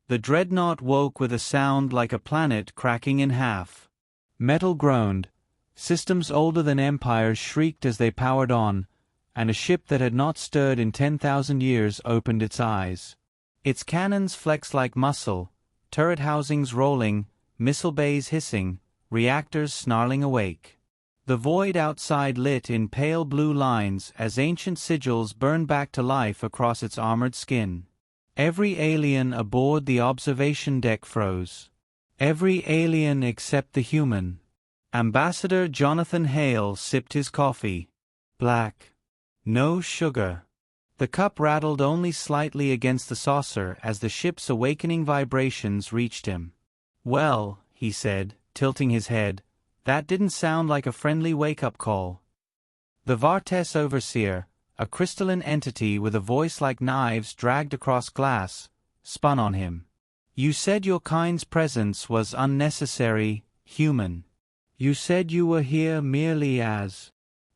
The Dreadnought woke with a sound like a planet cracking in half. Metal groaned, systems older than empires shrieked as they powered on, and a ship that had not stirred in 10,000 years opened its eyes. Its cannons flexed like muscle, turret housings rolling, missile bays hissing, reactors snarling awake. The void outside lit in pale blue lines as ancient sigils burned back to life across its armored skin. Every alien aboard the observation deck froze. Every alien except the human. Ambassador Jonathan Hale sipped his coffee. Black. No sugar. The cup rattled only slightly against the saucer as the ship's awakening vibrations reached him. "Well," he said, tilting his head, "that didn't sound like a friendly wake-up call." The Vartes overseer, a crystalline entity with a voice like knives dragged across glass, spun on him. "You said your kind's presence was unnecessary, human. You said you were here merely as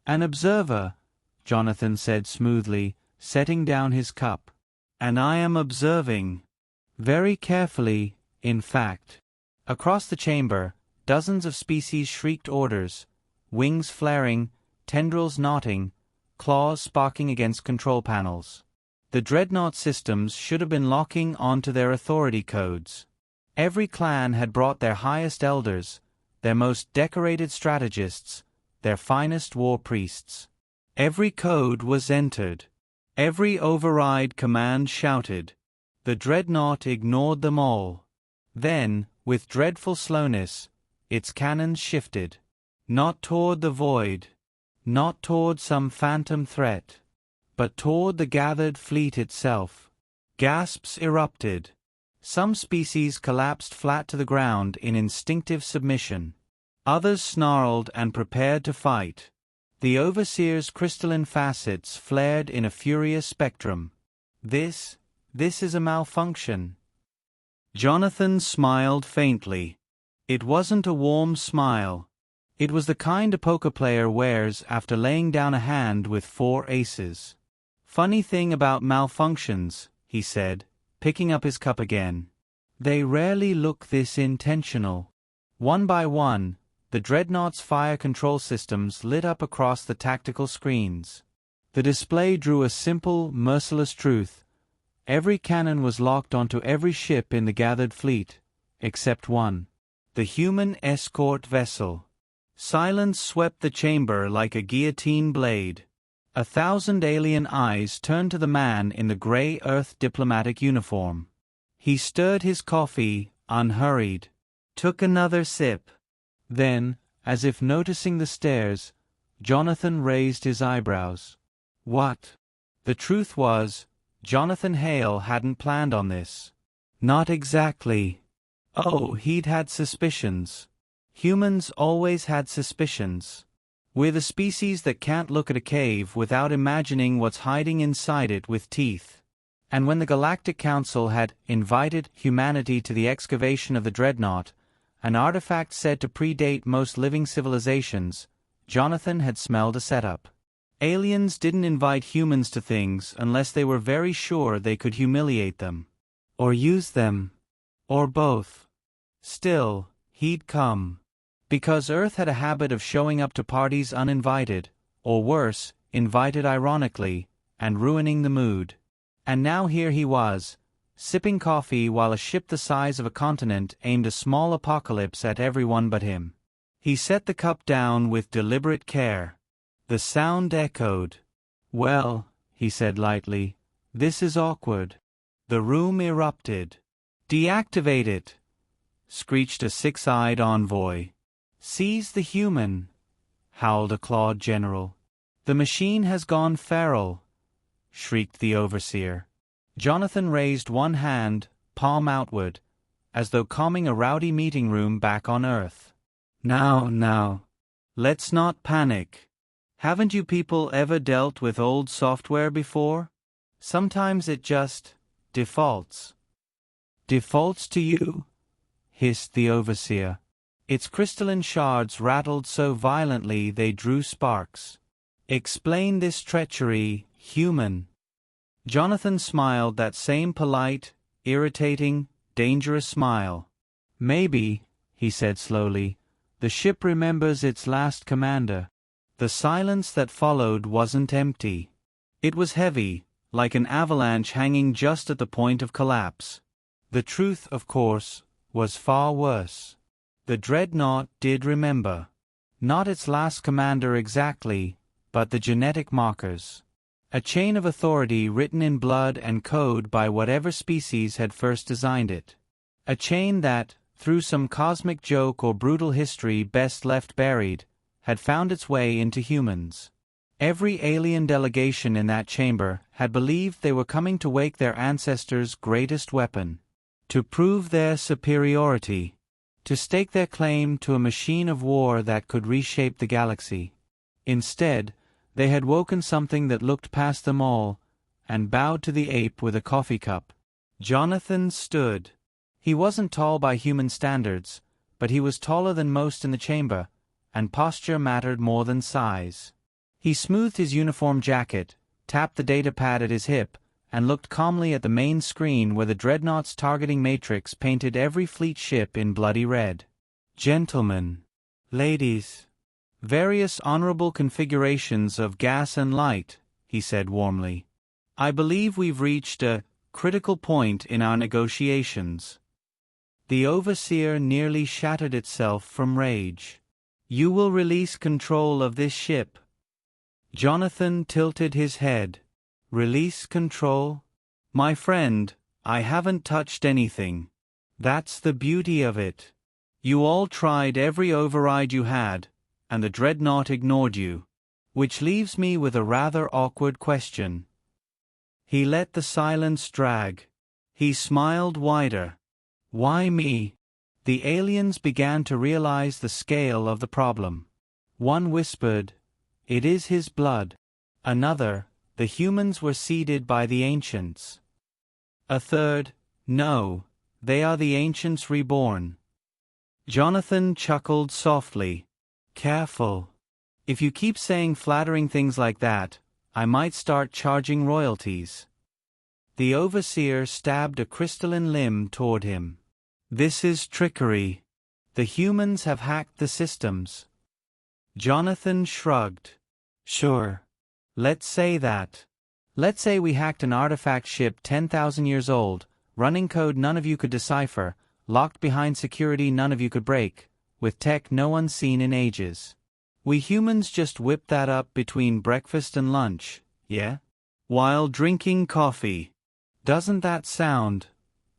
an observer," Jonathan said smoothly, setting down his cup. "And I am observing. Very carefully, in fact." Across the chamber, dozens of species shrieked orders, wings flaring, tendrils knotting, claws sparking against control panels. The Dreadnought systems should have been locking onto their authority codes. Every clan had brought their highest elders, their most decorated strategists, their finest war priests. Every code was entered. Every override command shouted. The Dreadnought ignored them all. Then, with dreadful slowness, its cannons shifted. Not toward the void. Not toward some phantom threat. But toward the gathered fleet itself. Gasps erupted. Some species collapsed flat to the ground in instinctive submission. Others snarled and prepared to fight. The Overseer's crystalline facets flared in a furious spectrum. This is a malfunction." Jonathan smiled faintly. It wasn't a warm smile. It was the kind a poker player wears after laying down a hand with 4 aces. "Funny thing about malfunctions," he said, picking up his cup again. "They rarely look this intentional." One by one, the Dreadnought's fire control systems lit up across the tactical screens. The display drew a simple, merciless truth. Every cannon was locked onto every ship in the gathered fleet, except one. The human escort vessel. Silence swept the chamber like a guillotine blade. 1,000 alien eyes turned to the man in the gray Earth diplomatic uniform. He stirred his coffee, unhurried. Took another sip. Then, as if noticing the stares, Jonathan raised his eyebrows. "What?" The truth was, Jonathan Hale hadn't planned on this. Not exactly. Oh, he'd had suspicions. Humans always had suspicions. We're the species that can't look at a cave without imagining what's hiding inside it with teeth. And when the Galactic Council had invited humanity to the excavation of the Dreadnought, an artifact said to predate most living civilizations, Jonathan had smelled a setup. Aliens didn't invite humans to things unless they were very sure they could humiliate them. Or use them. Or both. Still, he'd come. Because Earth had a habit of showing up to parties uninvited, or worse, invited ironically, and ruining the mood. And now here he was, sipping coffee while a ship the size of a continent aimed a small apocalypse at everyone but him. He set the cup down with deliberate care. The sound echoed. "Well," he said lightly, "this is awkward." The room erupted. "Deactivate it!" screeched a six-eyed envoy. "Seize the human!" howled a clawed general. "The machine has gone feral!" shrieked the overseer. Jonathan raised one hand, palm outward, as though calming a rowdy meeting room back on Earth. Now, let's not panic. Haven't you people ever dealt with old software before? Sometimes it just defaults." "Defaults to you?" hissed the overseer. Its crystalline shards rattled so violently they drew sparks. "Explain this treachery, human." Jonathan smiled that same polite, irritating, dangerous smile. "Maybe," he said slowly, "the ship remembers its last commander." The silence that followed wasn't empty. It was heavy, like an avalanche hanging just at the point of collapse. The truth, of course, was far worse. The Dreadnought did remember. Not its last commander exactly, but the genetic markers. A chain of authority written in blood and code by whatever species had first designed it. A chain that, through some cosmic joke or brutal history best left buried, had found its way into humans. Every alien delegation in that chamber had believed they were coming to wake their ancestors' greatest weapon. To prove their superiority. To stake their claim to a machine of war that could reshape the galaxy. Instead, they had woken something that looked past them all, and bowed to the ape with a coffee cup. Jonathan stood. He wasn't tall by human standards, but he was taller than most in the chamber, and posture mattered more than size. He smoothed his uniform jacket, tapped the datapad at his hip, and looked calmly at the main screen where the Dreadnought's targeting matrix painted every fleet ship in bloody red. "Gentlemen, ladies, various honorable configurations of gas and light," he said warmly. "I believe we've reached a critical point in our negotiations." The Overseer nearly shattered itself from rage. "You will release control of this ship." Jonathan tilted his head. "Release control? My friend, I haven't touched anything. That's the beauty of it. You all tried every override you had, and the Dreadnought ignored you. Which leaves me with a rather awkward question." He let the silence drag. He smiled wider. "Why me?" The aliens began to realize the scale of the problem. One whispered, "It is his blood." Another, "The humans were seeded by the ancients." A third, "No, they are the ancients reborn." Jonathan chuckled softly. "Careful. If you keep saying flattering things like that, I might start charging royalties." The Overseer stabbed a crystalline limb toward him. "This is trickery. The humans have hacked the systems." Jonathan shrugged. "Sure. Let's say that. Let's say we hacked an artifact ship 10,000 years old, running code none of you could decipher, locked behind security none of you could break, with tech no one's seen in ages. We humans just whipped that up between breakfast and lunch, yeah? While drinking coffee. Doesn't that sound,"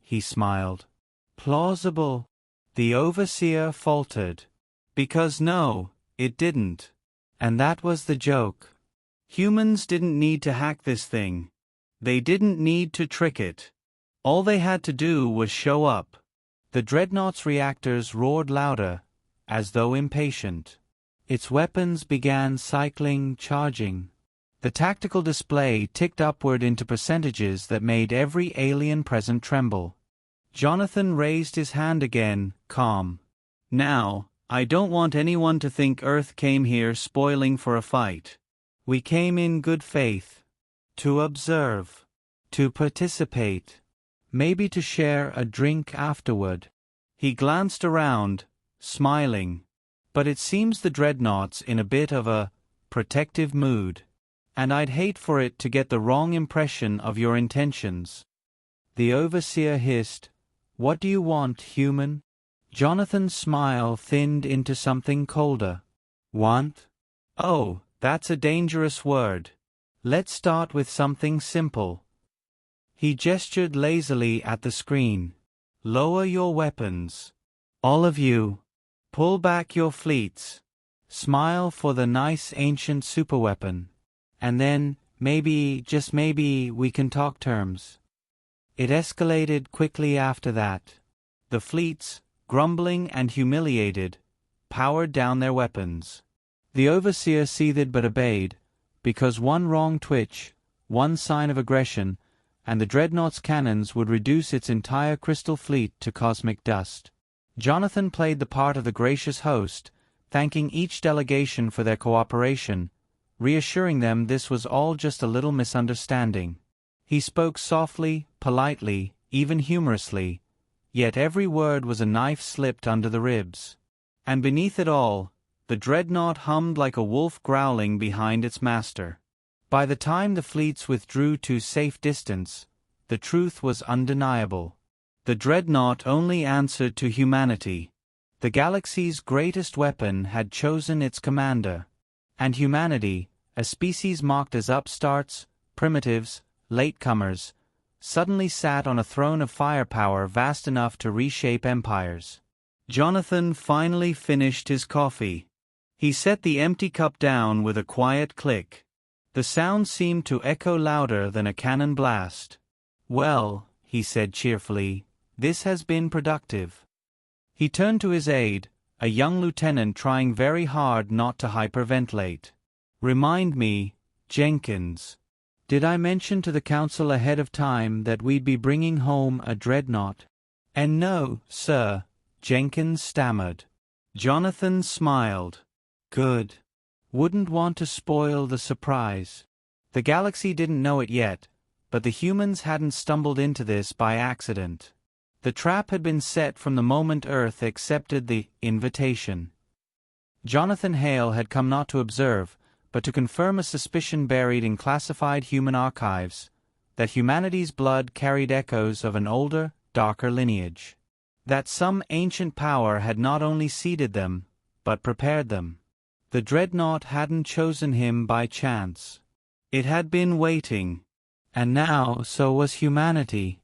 he smiled, "plausible?" The Overseer faltered. "Because no, it didn't. And that was the joke. Humans didn't need to hack this thing. They didn't need to trick it. All they had to do was show up." The Dreadnought's reactors roared louder, as though impatient. Its weapons began cycling, charging. The tactical display ticked upward into percentages that made every alien present tremble. Jonathan raised his hand again, calm. "Now, I don't want anyone to think Earth came here spoiling for a fight. We came in good faith. To observe. To participate. Maybe to share a drink afterward." He glanced around, smiling. "But it seems the Dreadnought's in a bit of a protective mood. And I'd hate for it to get the wrong impression of your intentions." The Overseer hissed, "What do you want, human?" Jonathan's smile thinned into something colder. "Want? Oh, that's a dangerous word. Let's start with something simple." He gestured lazily at the screen. "Lower your weapons. All of you. Pull back your fleets. Smile for the nice ancient superweapon. And then, maybe, just maybe, we can talk terms." It escalated quickly after that. The fleets, grumbling and humiliated, powered down their weapons. The Overseer seethed but obeyed, because one wrong twitch, one sign of aggression, and the Dreadnought's cannons would reduce its entire crystal fleet to cosmic dust. Jonathan played the part of the gracious host, thanking each delegation for their cooperation, reassuring them this was all just a little misunderstanding. He spoke softly, politely, even humorously. yet every word was a knife slipped under the ribs. And beneath it all, the Dreadnought hummed like a wolf growling behind its master. By the time the fleets withdrew to safe distance, the truth was undeniable. The Dreadnought only answered to humanity. The galaxy's greatest weapon had chosen its commander. And humanity, a species mocked as upstarts, primitives, latecomers, suddenly sat on a throne of firepower vast enough to reshape empires. Jonathan finally finished his coffee. He set the empty cup down with a quiet click. The sound seemed to echo louder than a cannon blast. "Well," he said cheerfully, "this has been productive." He turned to his aide, a young lieutenant trying very hard not to hyperventilate. "Remind me, Jenkins, did I mention to the council ahead of time that we'd be bringing home a Dreadnought?" "And no, sir," Jenkins stammered. Jonathan smiled. "Good. Wouldn't want to spoil the surprise." The galaxy didn't know it yet, but the humans hadn't stumbled into this by accident. The trap had been set from the moment Earth accepted the invitation. Jonathan Hale had come not to observe, but to confirm a suspicion buried in classified human archives, that humanity's blood carried echoes of an older, darker lineage. That some ancient power had not only seeded them, but prepared them. The Dreadnought hadn't chosen him by chance. It had been waiting. And now so was humanity.